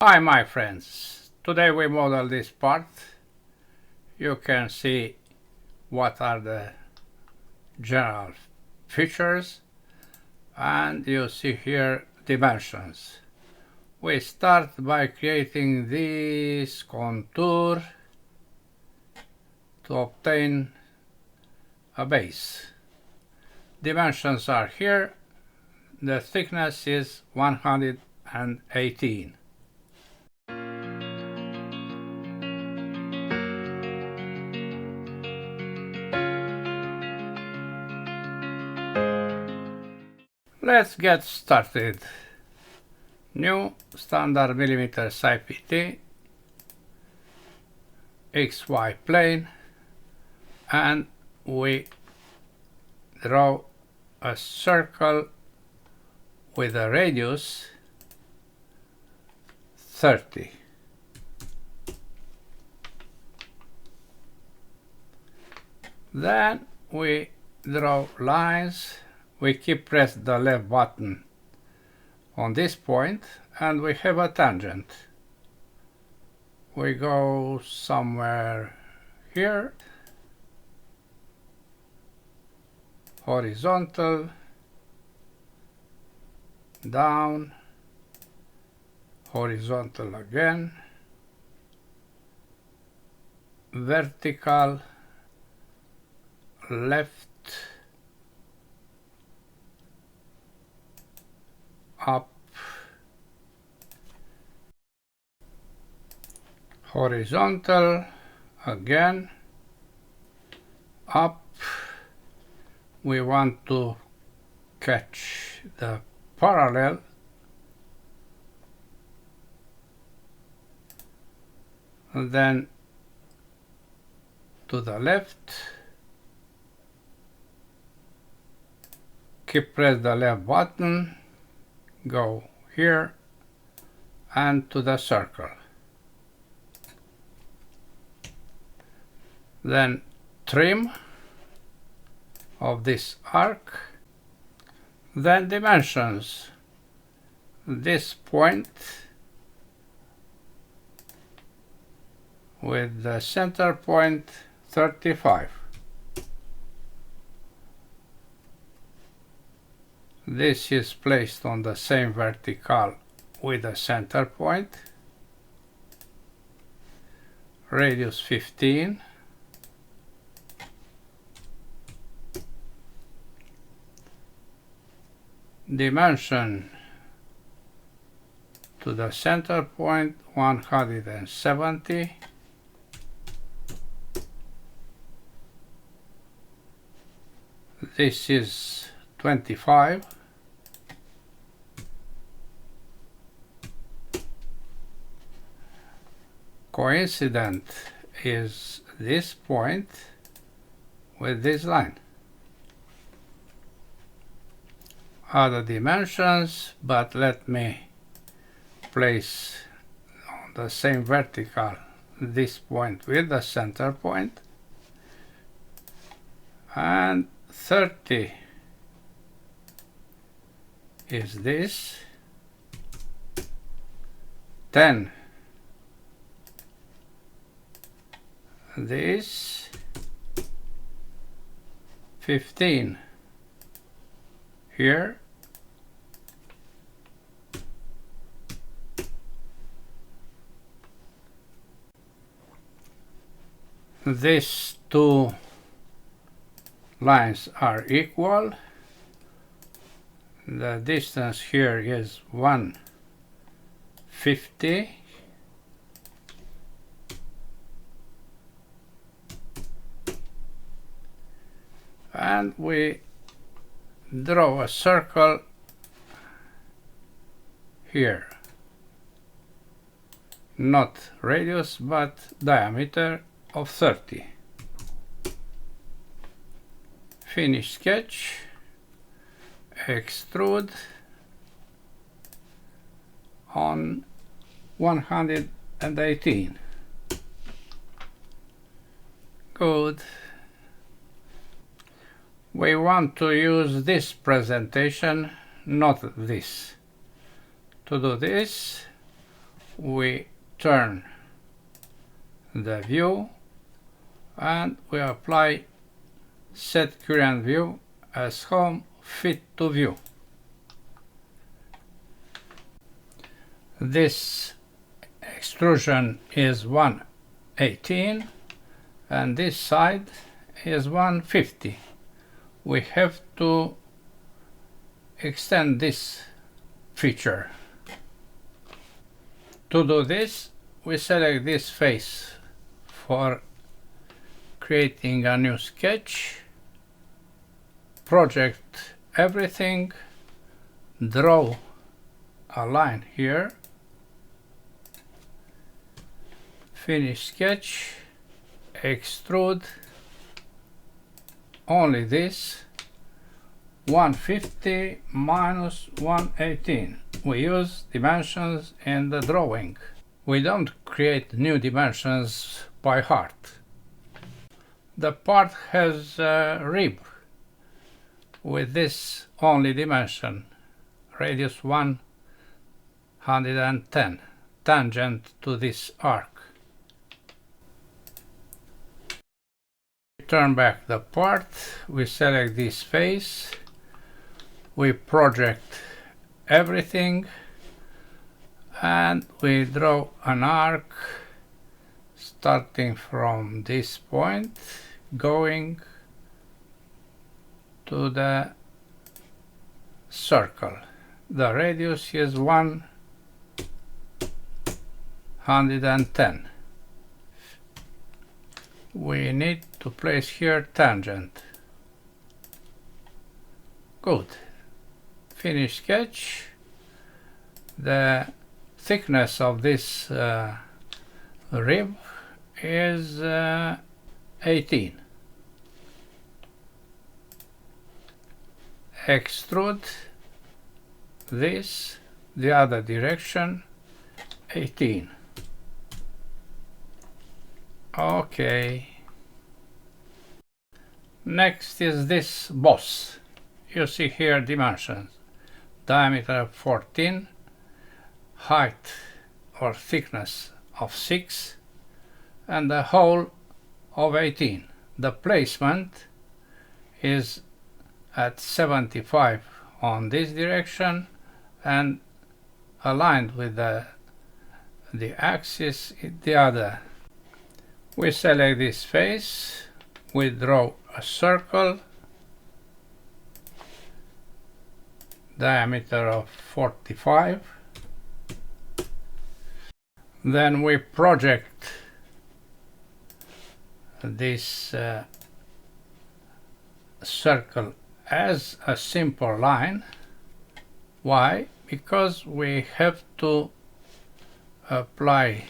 Hi my friends, today we model this part. You can see what are the general features and you see here dimensions. We start by creating this contour to obtain a base. Dimensions are here. The thickness is 118. Let's get started. New standard millimeters IPT, XY plane, and we draw a circle with a radius 30. Then we draw lines. We keep press the left button on this point and we have a tangent. We go somewhere here, horizontal, down, horizontal again, vertical, left, up, horizontal, again, up. We want to catch the parallel, and then to the left, keep press the left button, go here and to the circle. Then trim of this arc. Then dimensions. This point with the center point 35. This is placed on the same vertical with the center point. Radius 15. Dimension to the center point 170. This is 25. Coincident is this point with this line. Other dimensions, but let me place on the same vertical this point with the center point, and 30 is this, 10 this, 15 here, these two lines are equal. The distance here is 150. And we draw a circle here. Not radius, but diameter of 30. Finish sketch, extrude on 118. Good. We want to use this presentation, not this. To do this, we turn the view and we apply set current view as home fit to view. This extrusion is 118 and this side is 150. We have to extend this feature. To do this, we select this face for creating a new sketch, project everything, draw a line here, finish sketch, extrude only this, 150 minus 118. We use dimensions in the drawing. We don't create new dimensions by heart. The part has a rib with this only dimension, radius 110, tangent to this arc. Turn back the part, we select this face, we project everything, and we draw an arc starting from this point going to the circle. The radius is 110. We need to place here tangent. Good. Finish sketch. The thickness of this rib is 18. Extrude this the other direction, 18. Okay. Next is this boss. You see here dimensions. Diameter 14, height or thickness of 6, and the hole of 18. The placement is at 75 on this direction and aligned with the axis in the other. We select this face, we draw a circle, diameter of 45, then we project this circle as a simple line. Why? Because we have to apply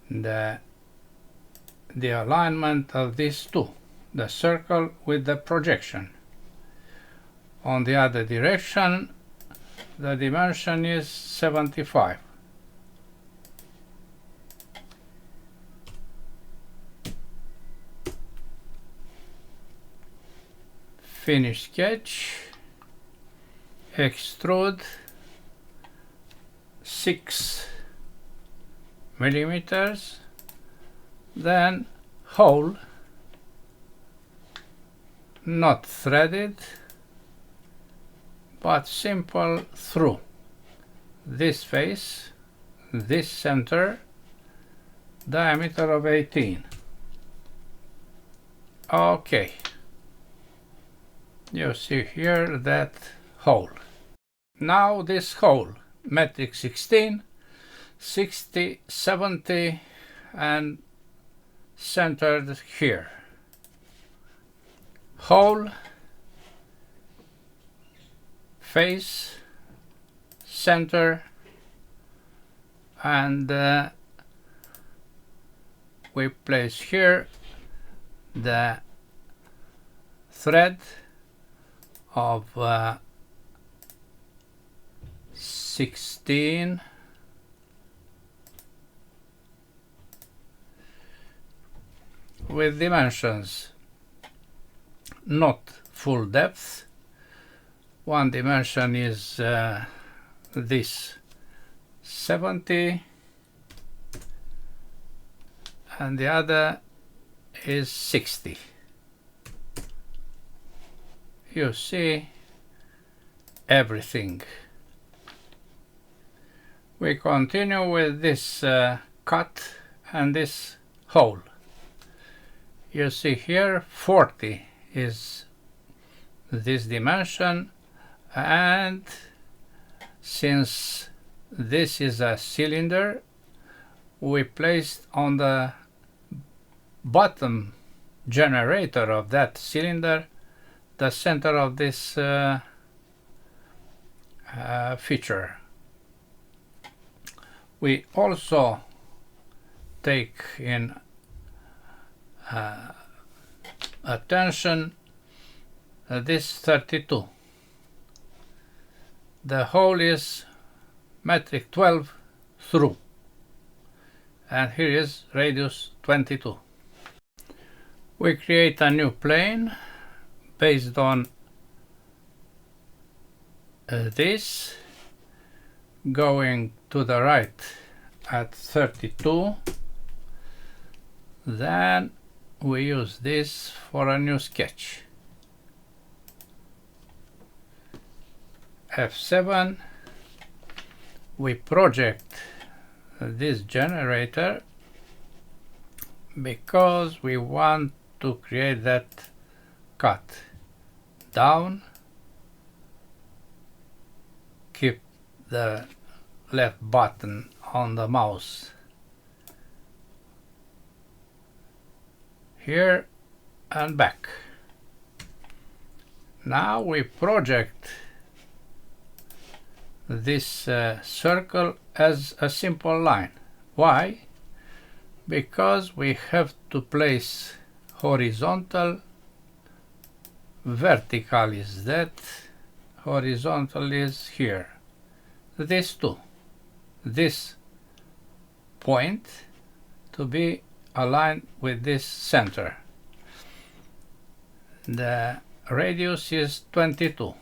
the alignment of these two, the circle with the projection. On the other direction, the dimension is 75. Finish sketch, extrude 6 millimeters, then hole, not threaded but simple through this face, this center, diameter of 18. Okay, you see here that hole. Now this hole, metric 16, 60, 70 and centered here. Hole, face, center, and we place here the thread of 16 with dimensions, not full depth, One dimension is this 70 and the other is 60. You see everything. We continue with this cut and this hole. You see here 40 is this dimension, and since this is a cylinder, we placed on the bottom generator of that cylinder the center of this feature. We also take in attention this 32. The hole is metric 12 through, and here is radius 22. We create a new plane based on this, going to the right at 32. Then we use this for a new sketch. F7, we project this generator because we want to create that cut. Down, keep the left button on the mouse here and back. Now we project this circle as a simple line. Why? Because we have to place horizontal, vertical is that, horizontal is here. These two. This point to be aligned with this center. The radius is 22.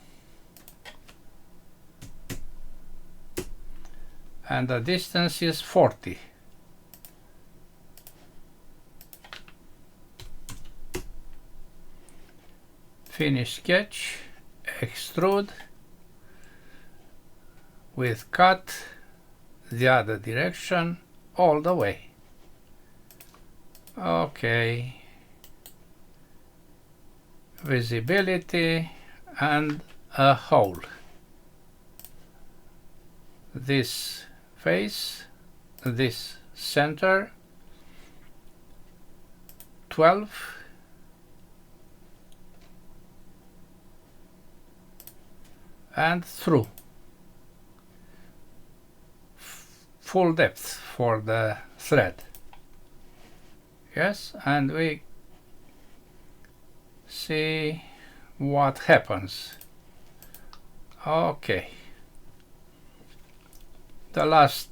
And the distance is 40. Finish sketch, extrude with cut the other direction all the way. Okay. Visibility and a hole. This face, this center, 12, and through. Full depth for the thread. Yes, and we see what happens. Okay. The last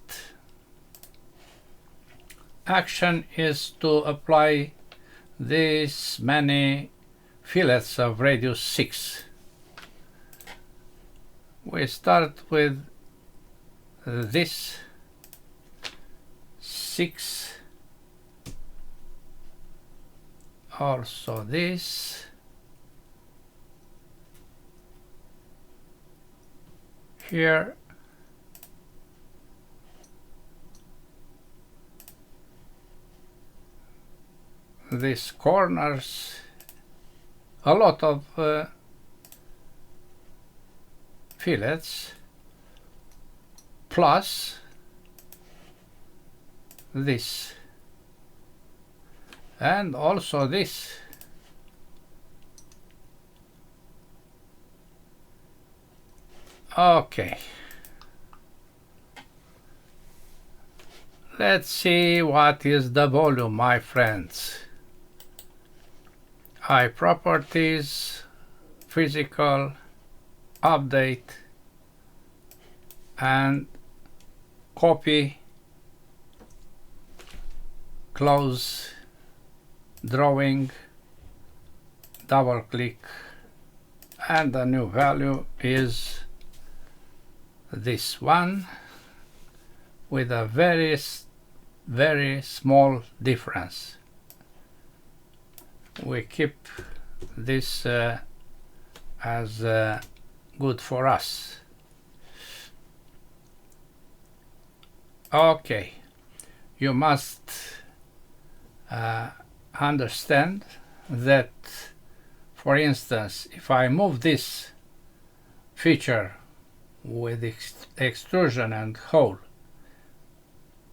action is to apply these many fillets of radius 6. We start with this 6, also this, here, these corners, a lot of fillets, plus this, and also this. Okay, let's see what is the volume, my friends. High properties, physical, update, and copy, close, drawing, double click, and the new value is this one with a very small difference. We keep this as good for us. Okay, you must understand that, for instance, if I move this feature with extrusion and hole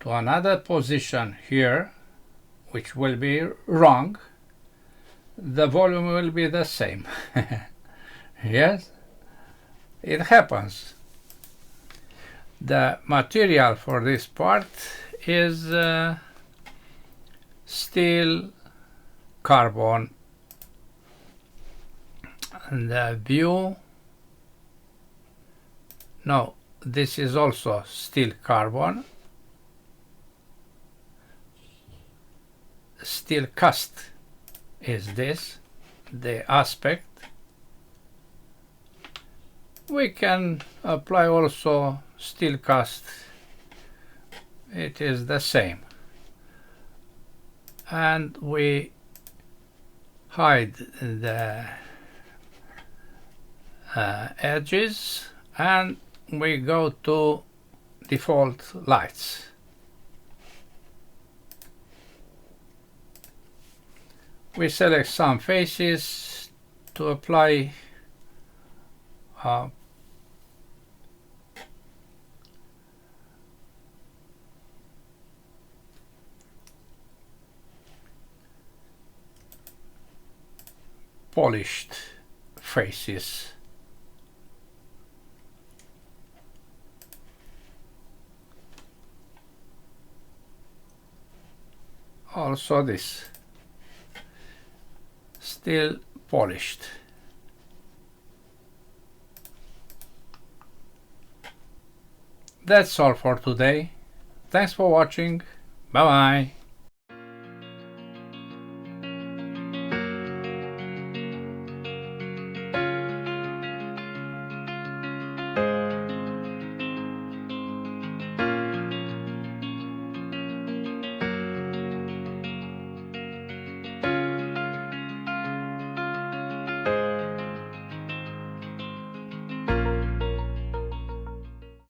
to another position here, which will be wrong, the volume will be the same. Yes, it happens. The material for this part is steel carbon. The view, no, this is also steel carbon. Steel cast is this, the aspect. We can apply also steel cast, it is the same. And we hide the edges and we go to default lights. We select some faces to apply polished faces. Also this, still polished. That's all for today. Thanks for watching. Bye bye.